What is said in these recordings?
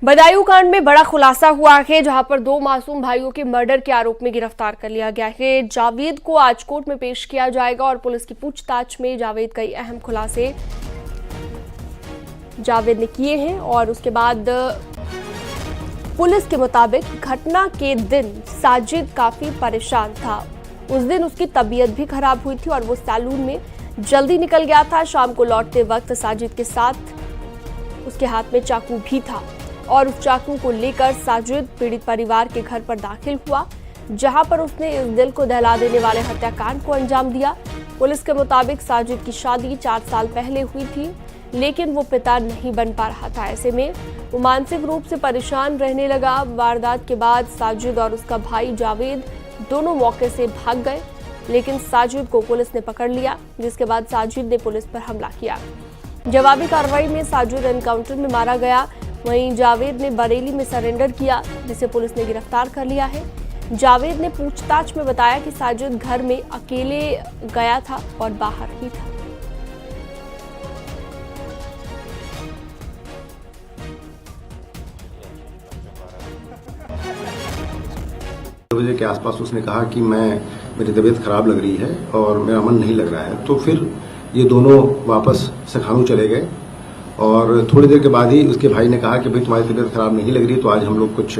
बदायूं कांड में बड़ा खुलासा हुआ है, जहां पर 2 मासूम भाइयों के मर्डर के आरोप में गिरफ्तार कर लिया गया है। जावेद को आज कोर्ट में पेश किया जाएगा और पुलिस की पूछताछ में जावेद कई अहम खुलासे जावेद ने किए हैं। और उसके बाद पुलिस के मुताबिक घटना के दिन साजिद काफी परेशान था। उस दिन उसकी तबीयत भी खराब हुई थी और वो सैलून में जल्दी निकल गया था। शाम को लौटते वक्त साजिद के साथ उसके हाथ में चाकू भी था और उस चाकू को लेकर साजिद पीड़ित परिवार के घर पर दाखिल हुआ, जहां पर उसने इस दिल को दहला देने वाले हत्याकांड को अंजाम दिया। पुलिस के मुताबिक साजिद की शादी 4 साल पहले हुई थी, लेकिन वो पिता नहीं बन पा रहा था। ऐसे में वो मानसिक रूप से परेशान रहने लगा। वारदात के बाद साजिद और उसका भाई जावेद दोनों मौके से भाग गए, लेकिन साजिद को पुलिस ने पकड़ लिया, जिसके बाद साजिद ने पुलिस पर हमला किया। जवाबी कार्रवाई में साजिद एनकाउंटर में मारा गया। वहीं जावेद ने बरेली में सरेंडर किया, जिसे पुलिस ने गिरफ्तार कर लिया है। जावेद ने पूछताछ में बताया कि साजिद घर में अकेले गया था और बाहर ही था। बजे के आसपास उसने कहा कि मेरी तबीयत खराब लग रही है और मेरा मन नहीं लग रहा है। तो फिर ये दोनों वापस सखानू चले गए और थोड़ी देर के बाद ही उसके भाई ने कहा कि भाई तुम्हारी तबीयत खराब नहीं लग रही, तो आज हम लोग कुछ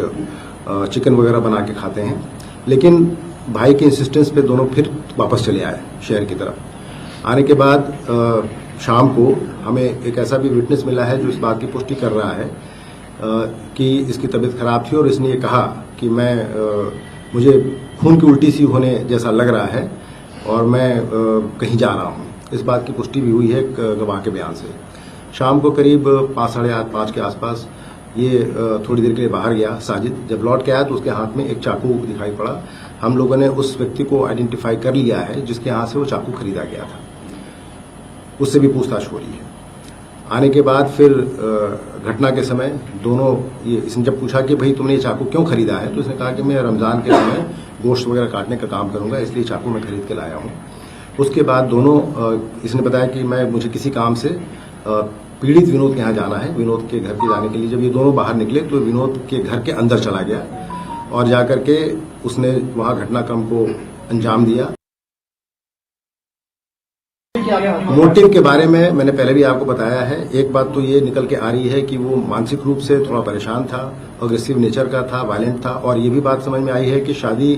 चिकन वगैरह बना के खाते हैं। लेकिन भाई के इंसिस्टेंस पे दोनों फिर वापस चले आए शहर की तरफ। आने के बाद शाम को हमें एक ऐसा भी विटनेस मिला है जो इस बात की पुष्टि कर रहा है कि इसकी तबीयत खराब थी और इसने ये कहा कि मुझे खून की उल्टी सी होने जैसा लग रहा है और मैं कहीं जा रहा हूँ। इस बात की पुष्टि भी हुई है गवाह के बयान से। शाम को करीब 5, साढ़े 5 के आसपास ये थोड़ी देर के लिए बाहर गया साजिद। जब लौट के आया तो उसके हाथ में एक चाकू दिखाई पड़ा। हम लोगों ने उस व्यक्ति को आइडेंटिफाई कर लिया है जिसके हाथ से वो चाकू खरीदा गया था। उससे भी पूछताछ हो रही है। आने के बाद फिर घटना के समय दोनों इसने जब पूछा कि भाई तुमने ये चाकू क्यों खरीदा है, तो इसने कहा कि मैं रमजान के समय गोश्त वगैरह काटने का काम करूंगा, इसलिए चाकू मैं खरीद के लाया हूँ। उसके बाद दोनों इसने बताया कि मुझे किसी काम से पीड़ित विनोद के यहाँ जाना है। विनोद के घर के जाने के लिए जब ये दोनों बाहर निकले तो विनोद के घर के अंदर चला गया और जाकर के उसने वहां घटनाक्रम को अंजाम दिया। मोटिव के बारे में मैंने पहले भी आपको बताया है। एक बात तो ये निकल के आ रही है कि वो मानसिक रूप से थोड़ा परेशान था, अग्रेसिव नेचर का था, वायलेंट था। और ये भी बात समझ में आई है कि शादी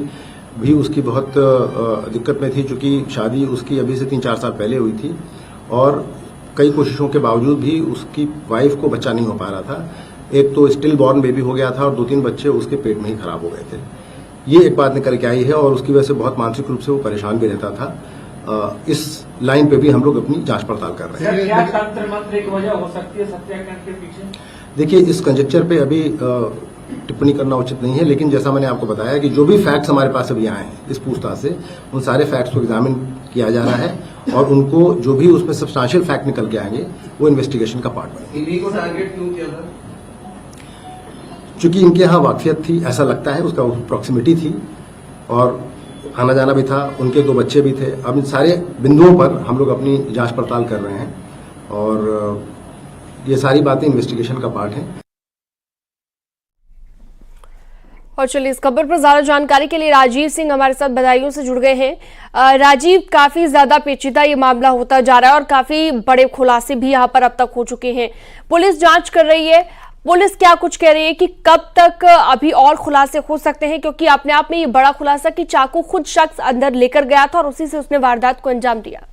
भी उसकी बहुत दिक्कत में थी, चूंकि शादी उसकी अभी से 3-4 साल पहले हुई थी और कई कोशिशों के बावजूद भी उसकी वाइफ को बच्चा नहीं हो पा रहा था। एक तो स्टिल बॉर्न बेबी हो गया था और 2-3 बच्चे उसके पेट में ही खराब हो गए थे। ये एक बात निकल के आई है और उसकी वजह से बहुत मानसिक रूप से वो परेशान भी रहता था। इस लाइन पे भी हम लोग अपनी जांच पड़ताल कर रहे हैं। क्या तंत्र मंत्र एक वजह हो सकती है सत्याग्रह के पीछे? देखिए, इस कंजेक्चर पे अभी टिप्पणी करना उचित नहीं है, लेकिन जैसा मैंने आपको बताया कि जो भी फैक्ट्स हमारे पास अभी आए हैं इस पूछताछ से, उन सारे फैक्ट्स को एग्जामिन किया जा रहा है और उनको जो भी उसमें सब्सटेंशियल फैक्ट निकल के आएंगे वो इन्वेस्टिगेशन का पार्ट बनेंगे। इन्हीं को टारगेट क्यों किया था? चूंकि इनके यहाँ वाकफियत थी, ऐसा लगता है, उसका प्रॉक्सिमिटी थी और आना जाना भी था, उनके 2 बच्चे भी थे। अब इन सारे बिंदुओं पर हम लोग अपनी जांच पड़ताल कर रहे हैं और ये सारी बातें इन्वेस्टिगेशन का पार्ट हैं। और चलिए, इस खबर पर ज्यादा जानकारी के लिए राजीव सिंह हमारे साथ बदायूं से जुड़ गए हैं। राजीव, काफी ज्यादा पेचीदा ये मामला होता जा रहा है और काफी बड़े खुलासे भी यहाँ पर अब तक हो चुके हैं। पुलिस जांच कर रही है, पुलिस क्या कुछ कह रही है कि कब तक अभी और खुलासे हो सकते हैं, क्योंकि अपने आप में ये बड़ा खुलासा कि चाकू खुद शख्स अंदर लेकर गया था और उसी से उसने वारदात को अंजाम दिया।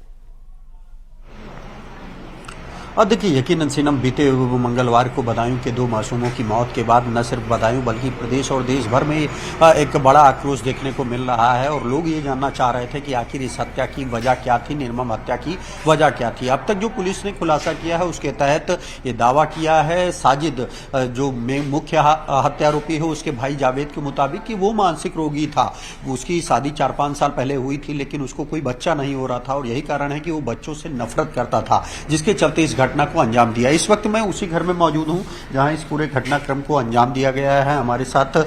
और देखिए, यकीनन सिनम बीते मंगलवार को बदायूं के 2 मासूमों की मौत के बाद न सिर्फ बदायूं बल्कि प्रदेश और देश भर में एक बड़ा आक्रोश देखने को मिल रहा है और लोग ये जानना चाह रहे थे कि आखिर इस हत्या की वजह क्या थी, निर्मम हत्या की वजह क्या थी। अब तक जो पुलिस ने खुलासा किया है उसके तहत ये दावा किया है साजिद, जो मुख्य हत्यारोपी है, उसके भाई जावेद के मुताबिक कि वो मानसिक रोगी था। उसकी शादी 4-5 साल पहले हुई थी, लेकिन उसको कोई बच्चा नहीं हो रहा था और यही कारण है कि वो बच्चों से नफरत करता था, जिसके चलते इस घटना को अंजाम दिया। इस वक्त मैं उसी घर में मौजूद हूं जहां इस पूरे घटनाक्रम को अंजाम दिया गया है। हमारे साथ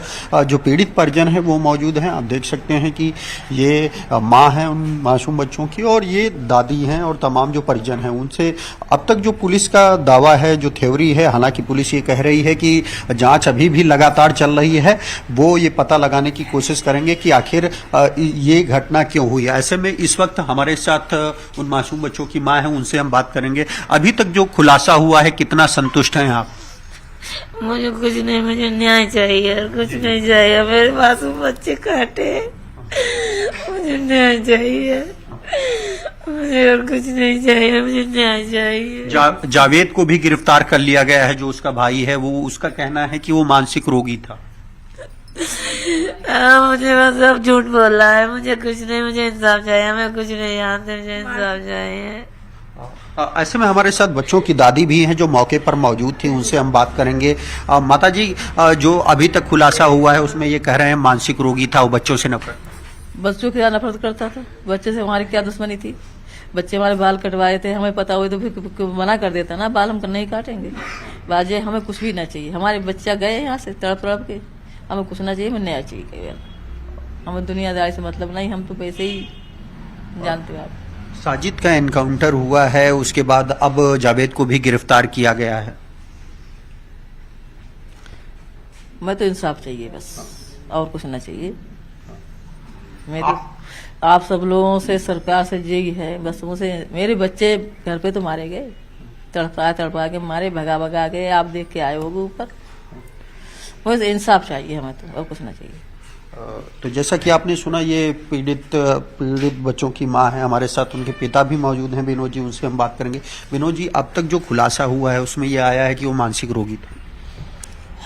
जो पीड़ित परिजन है वो मौजूद हैं। आप देख सकते हैं कि ये माँ है उन मासूम बच्चों की और ये दादी हैं और तमाम जो परिजन हैं उनसे अब तक जो पुलिस का दावा है, जो थ्योरी है, हालांकि पुलिस ये कह रही है कि जांच अभी भी लगातार चल रही है, वो ये पता लगाने की कोशिश करेंगे कि आखिर ये घटना क्यों हुई। ऐसे में इस वक्त हमारे साथ उन मासूम बच्चों की माँ है, उनसे हम बात करेंगे। अभी तक जो खुलासा हुआ है कितना संतुष्ट हैं आप? मुझे कुछ नहीं, मुझे न्याय चाहिए और कुछ नहीं चाहिए। मेरे मासूम बच्चे काटे, मुझे न्याय चाहिए, मुझे और कुछ नहीं चाहिए, मुझे न्याय चाहिए। जावेद को भी गिरफ्तार कर लिया गया है, जो उसका भाई है। वो उसका कहना है कि वो मानसिक रोगी था। मुझे बस सब झूठ बोल रहा है। मुझे कुछ नहीं, मुझे इंसाफ चाहिए। मैं कुछ नहीं जानती, मुझे इंसाफ चाहिए। ऐसे में हमारे साथ बच्चों की दादी भी हैं जो मौके पर मौजूद थी, उनसे हम बात करेंगे। माता जी, जो अभी तक खुलासा हुआ है उसमें ये कह रहे हैं मानसिक रोगी था, वो बच्चों से नफरत क्या नफरत करता था। बच्चे से हमारी क्या दुश्मनी थी। बच्चे हमारे बाल कटवाए थे, हमें पता हुई तो फिर मना कर देता ना, बाल हम नहीं काटेंगे। बाजे हमें कुछ भी ना चाहिए। हमारे बच्चा गए यहाँ से तड़प तड़प के, हमें कुछ ना चाहिए, हमें न्याय चाहिए केवल। हमें दुनियादारी से मतलब नहीं, हम तो पैसे ही जानते हो आप। साजिद का एनकाउंटर हुआ है, उसके बाद अब जावेद को भी गिरफ्तार किया गया है। मैं तो इंसाफ चाहिए बस, और कुछ ना चाहिए। मैं तो आप सब लोगों से, सरकार से यही है बस, मुझे मेरे बच्चे घर पे तो मारे गए, तड़पा के मारे, भगा भगा के, आप देख के आए होगे ऊपर। बस इंसाफ चाहिए हमें तो, और कुछ ना चाहिए। तो जैसा कि आपने सुना, ये पीड़ित बच्चों की माँ है। हमारे साथ उनके पिता भी मौजूद हैं, विनोद जी, उनसे हम बात करेंगे। विनोद जी, अब तक जो खुलासा हुआ है उसमें ये आया है कि वो मानसिक रोगी थे।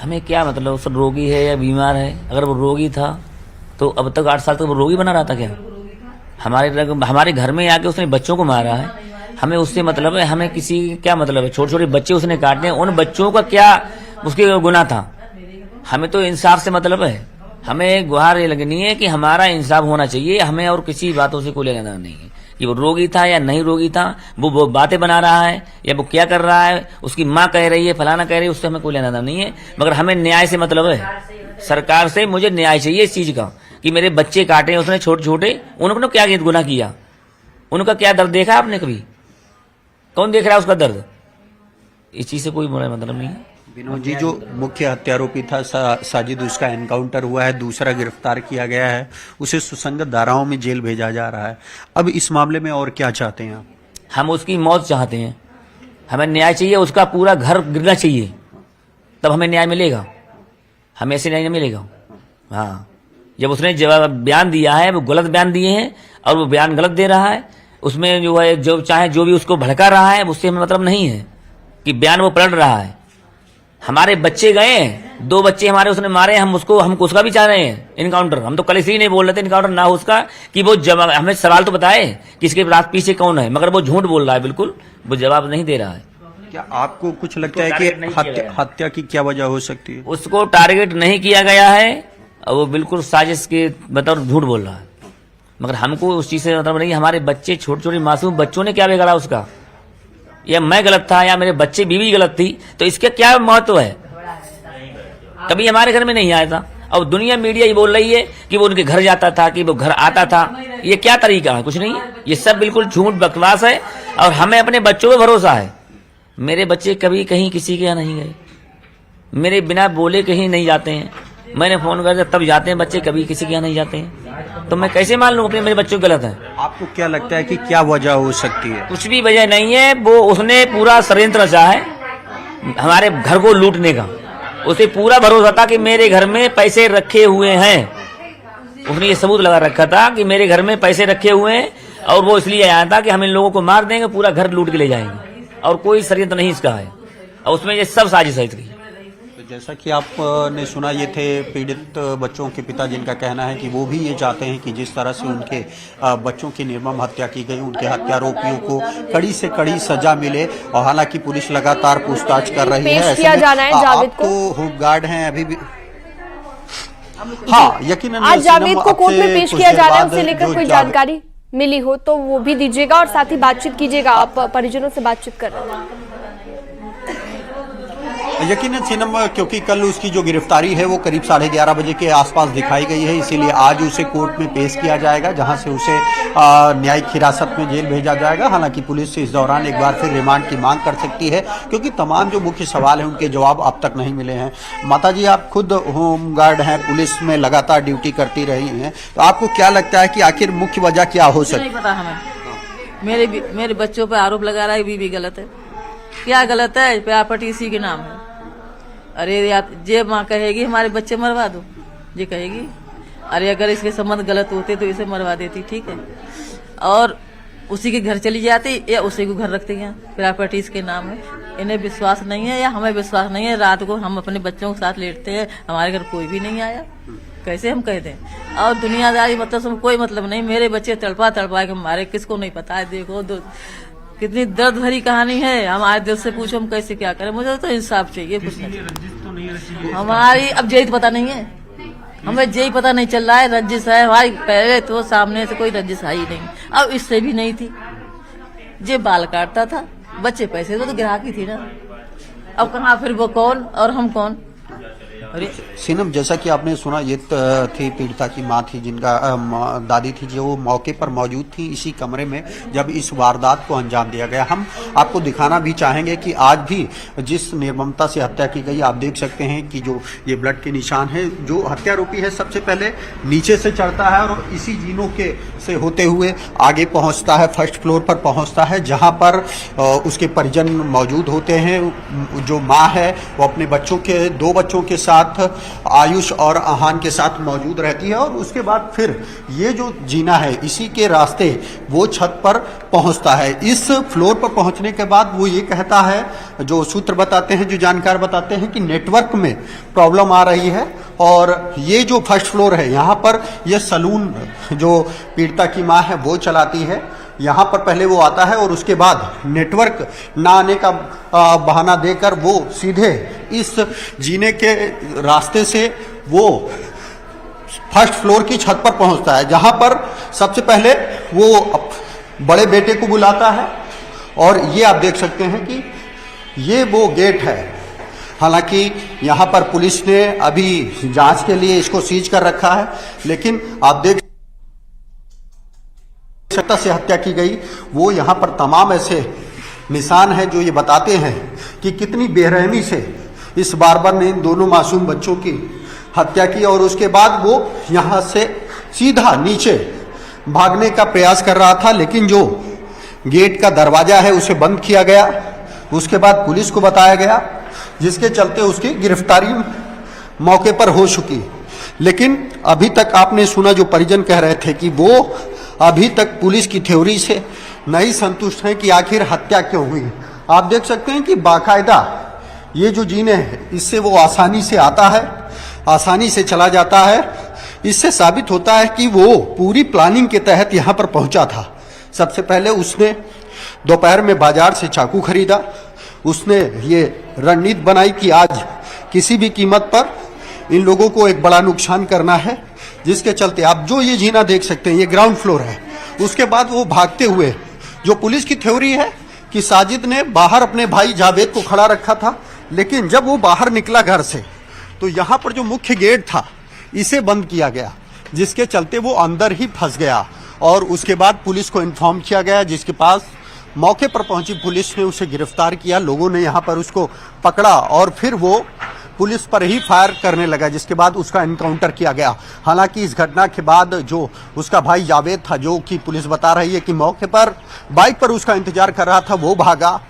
हमें क्या मतलब उस रोगी है या बीमार है? अगर वो रोगी था तो अब तक 8 साल तक वो रोगी बना रहा था क्या? हमारे घर में आके उसने बच्चों को मारा है। हमें उससे मतलब है, हमें किसी क्या मतलब है? छोटे छोटे बच्चे उसने काटे हैं, उन बच्चों का क्या उसके गुनाह था? हमें तो इंसाफ से मतलब है। हमें गुहार ये लगनी है कि हमारा इंसाफ होना चाहिए। हमें और किसी बातों से कोई लेना नहीं है कि वो रोगी था या नहीं रोगी था, वो बातें बना रहा है या वो क्या कर रहा है, उसकी माँ कह रही है, फलाना कह रही है, उससे हमें कोई लेना नहीं है। मगर हमें न्याय से मतलब है। सरकार से मुझे न्याय चाहिए इस चीज का कि मेरे बच्चे काटे उसने छोटे छोटे, उन्होंने क्या गुनाह किया? उनका क्या दर्द देखा आपने कभी? कौन देख रहा है उसका दर्द? इस चीज से कोई मतलब नहीं है। विनोद जी, जो मुख्य हत्यारोपी था साजिद, उसका एनकाउंटर हुआ है, दूसरा गिरफ्तार किया गया है, उसे सुसंगत धाराओं में जेल भेजा जा रहा है। अब इस मामले में और क्या चाहते हैं आप? हम उसकी मौत चाहते हैं। हमें न्याय चाहिए, उसका पूरा घर गिरना चाहिए, तब हमें न्याय मिलेगा। हमें ऐसे न्याय नहीं मिलेगा। हाँ, जब उसने जब बयान दिया है, वो गलत बयान दिए हैं और वो बयान गलत दे रहा है, उसमें जो है जो चाहे जो भी उसको भड़का रहा है, उससे हमें मतलब नहीं है कि बयान वो पलट रहा है। हमारे बच्चे गए, 2 बच्चे हमारे उसने मारे, हम उसका भी चाह रहे हैं इनकाउंटर। हम तो कल इसलिए नहीं बोल रहे थे इनकाउंटर ना हो उसका, कि वो जवाब हमें सवाल तो बताए कि इसके पीछे कौन है, मगर वो झूठ बोल रहा है, बिल्कुल वो जवाब नहीं दे रहा है। क्या आपको कुछ लगता है कि हत्या की क्या वजह हो सकती है? उसको टारगेट नहीं किया गया है और वो बिल्कुल साजिश के बतौर झूठ बोल रहा है। मगर हमको उस चीज से मतलब नहीं। हमारे बच्चे, छोटे छोटे मासूम बच्चों ने क्या बिगाड़ा उसका? या मैं गलत था या मेरे बच्चे बीवी गलत थी, तो इसका क्या महत्व है? कभी हमारे घर में नहीं आया था। और दुनिया मीडिया ये बोल रही है कि वो उनके घर जाता था, कि वो घर आता था। ये क्या तरीका है? कुछ नहीं है, ये सब बिल्कुल झूठ बकवास है। और हमें अपने बच्चों पे भरोसा है। मेरे बच्चे कभी कहीं किसी के यहाँ नहीं गए, मेरे बिना बोले कहीं नहीं जाते हैं। मैंने फोन कर दिया तब जाते हैं बच्चे, कभी किसी के यहाँ नहीं जाते हैं। तो मैं कैसे मान लूं अपने मेरे बच्चों गलत है? आपको क्या लगता है कि क्या वजह हो सकती है? कुछ भी वजह नहीं है। वो उसने पूरा षड्यंत्र रचा है हमारे घर को लूटने का। उसे पूरा भरोसा था कि मेरे घर में पैसे रखे हुए हैं। उसने ये सबूत लगा रखा था कि मेरे घर में पैसे रखे हुए हैं, और वो इसलिए आया था कि हम इन लोगों को मार देंगे, पूरा घर लूट के ले जाएंगे, और कोई षड्यंत्र नहीं इसका है। और उसमें ये सब साजिश है इसकी। जैसा कि आपने सुना, ये थे पीड़ित बच्चों के पिता, जिनका कहना है कि वो भी ये चाहते हैं कि जिस तरह से उनके बच्चों की निर्मम हत्या की गई, उनके हत्यारोपियों को कड़ी से कड़ी सजा मिले। और हालांकि पुलिस लगातार पूछताछ कर रही है। पेश किया जाना है जावेद को। होमगार्ड हैं अभी भी। हाँ, यकीनन आज जावेद को कोर्ट में पेश किया जाना है। उससे लेकर कोई जानकारी मिली हो तो वो भी दीजिएगा, और साथ ही बातचीत कीजिएगा। आप परिजनों से बातचीत कर रहे हैं। यकीनन सीनम, क्योंकि कल उसकी जो गिरफ्तारी है वो करीब 11:30 बजे के आसपास दिखाई गई है, इसीलिए आज उसे कोर्ट में पेश किया जाएगा, जहां से उसे न्यायिक हिरासत में जेल भेजा जाएगा। हालांकि पुलिस इस दौरान एक बार फिर रिमांड की मांग कर सकती है, क्योंकि तमाम जो मुख्य सवाल हैं उनके जवाब अब तक नहीं मिले हैं। माताजी, आप खुद होमगार्ड हैं, पुलिस में लगातार ड्यूटी करती रही हैं, तो आपको क्या लगता है कि आखिर मुख्य वजह क्या हो सकती है? नहीं पता हमें। मेरे बच्चों पर आरोप लगा रहा है, भी गलत है। क्या गलत है? प्रॉपर्टी इसी के नाम है। अरे यार, जे माँ कहेगी हमारे बच्चे मरवा दो, ये कहेगी। अरे अगर इसके संबंध गलत होते तो इसे मरवा देती, ठीक है, और उसी के घर चली जाती या उसी को घर रखते हैं। प्रॉपर्टी इसके नाम है। इन्हें विश्वास नहीं है या हमें विश्वास नहीं है। रात को हम अपने बच्चों के साथ लेटते हैं, हमारे घर कोई भी नहीं आया, कैसे हम कह दें? और दुनियादारी मतलब कोई मतलब नहीं। मेरे बच्चे तड़पा के मारे, किसको नहीं पता है। देखो कितनी दर्द भरी कहानी है। हमारे दिल से पूछो हम कैसे क्या करें। मुझे तो इंसाफ चाहिए, कुछ नहीं। हमारी अब यही पता नहीं है, हमें यही पता नहीं चल रहा है। रंजिश है भाई, पहले तो सामने से कोई रंजिश आई नहीं, अब इससे भी नहीं थी। जे बाल काटता था, बच्चे पैसे तो ग्राहक ही थी ना। अब कहाँ फिर वो कौन और हम कौन? अरे सीनम, जैसा कि आपने सुना, ये थी पीड़िता की मां थी, जिनका दादी थी, जो मौके पर मौजूद थी इसी कमरे में जब इस वारदात को अंजाम दिया गया। हम आपको दिखाना भी चाहेंगे कि आज भी जिस निर्ममता से हत्या की गई, आप देख सकते हैं कि जो ये ब्लड के निशान है। जो हत्यारोपी है सबसे पहले नीचे से चढ़ता है और इसी जीनों के से होते हुए आगे पहुंचता है, फर्स्ट फ्लोर पर पहुंचता है, जहां पर उसके परिजन मौजूद होते हैं। जो माँ है वो अपने बच्चों के 2 बच्चों के साथ आयुष और आहान के साथ मौजूद रहती है। और उसके बाद फिर ये जो जीना है, इसी के रास्ते वो छत पर पहुंचता है। इस फ्लोर पर पहुंचने के बाद वो ये कहता है, जो सूत्र बताते हैं, जो जानकार बताते हैं, कि नेटवर्क में प्रॉब्लम आ रही है। और ये जो फर्स्ट फ्लोर है, यहाँ पर ये सलून जो पीड़िता की माँ है वो चलाती है। यहाँ पर पहले वो आता है और उसके बाद नेटवर्क ना आने का बहाना देकर वो सीधे इस जीने के रास्ते से वो फर्स्ट फ्लोर की छत पर पहुंचता है, जहां पर सबसे पहले वो बड़े बेटे को बुलाता है। और ये आप देख सकते हैं कि ये वो गेट है। हालांकि यहाँ पर पुलिस ने अभी जांच के लिए इसको सीज कर रखा है, लेकिन आप देख सकता से हत्या की गई। वो यहाँ पर तमाम ऐसे निशान हैं जो ये बताते हैं कि कितनी बेरहमी से इस बार्बर ने इन दोनों मासूम बच्चों की हत्या की। और उसके बाद वो यहाँ से सीधा नीचे भागने का प्रयास कर रहा था, लेकिन जो गेट का दरवाजा है उसे बंद किया गया। उसके बाद पुलिस को बताया गया, जिसके चलते उसकी गिरफ्तारी मौके पर हो चुकी। लेकिन अभी तक आपने सुना, जो परिजन कह रहे थे कि वो अभी तक पुलिस की थ्योरी से नहीं संतुष्ट हैं कि आखिर हत्या क्यों हुई। आप देख सकते हैं कि बाकायदा ये जो जीने हैं, इससे वो आसानी से आता है, आसानी से चला जाता है। इससे साबित होता है कि वो पूरी प्लानिंग के तहत यहाँ पर पहुंचा था। सबसे पहले उसने दोपहर में बाजार से चाकू खरीदा। उसने ये रणनीति बनाई कि आज किसी भी कीमत पर इन लोगों को एक बड़ा नुकसान करना है, जिसके चलते आप जो ये जीना देख सकते हैं, ये ग्राउंड फ्लोर है। उसके बाद वो भागते हुए, जो पुलिस की थ्योरी है कि साजिद ने बाहर अपने भाई जावेद को खड़ा रखा था, लेकिन जब वो बाहर निकला घर से तो यहाँ पर जो मुख्य गेट था इसे बंद किया गया, जिसके चलते वो अंदर ही फंस गया। और उसके बाद पुलिस को इन्फॉर्म किया गया, जिसके पास मौके पर पहुंची पुलिस ने उसे गिरफ्तार किया। लोगों ने यहाँ पर उसको पकड़ा और फिर वो पुलिस पर ही फायर करने लगा, जिसके बाद उसका एनकाउंटर किया गया। हालांकि इस घटना के बाद जो उसका भाई जावेद था, जो कि पुलिस बता रही है कि मौके पर बाइक पर उसका इंतजार कर रहा था, वो भागा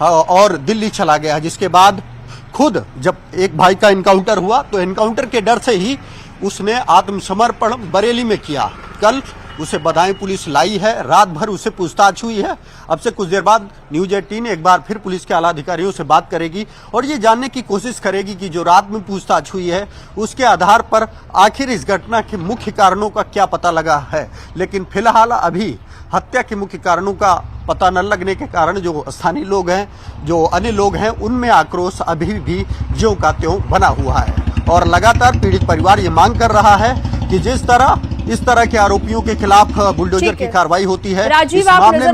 और दिल्ली चला गया। जिसके बाद खुद जब एक भाई का एनकाउंटर हुआ तो एनकाउंटर के डर से ही उसने आत्मसमर्पण बरेली में किया। कल उसे बदायूं पुलिस लाई है, रात भर उसे पूछताछ हुई है। अब से कुछ देर बाद न्यूज 18 एक बार फिर पुलिस के आला अधिकारियों से बात करेगी और ये जानने की कोशिश करेगी कि जो रात में पूछताछ हुई है उसके आधार पर आखिर इस घटना के मुख्य कारणों का क्या पता लगा है। लेकिन फिलहाल अभी हत्या के मुख्य कारणों का पता न लगने के कारण जो स्थानीय लोग हैं, जो अन्य लोग हैं, उनमें आक्रोश अभी भी ज्यों का त्यों बना हुआ है। और लगातार पीड़ित परिवार ये मांग कर रहा है कि जिस तरह इस तरह के आरोपियों के खिलाफ बुलडोजर की कार्रवाई होती है, राजीव, इस आप मामले में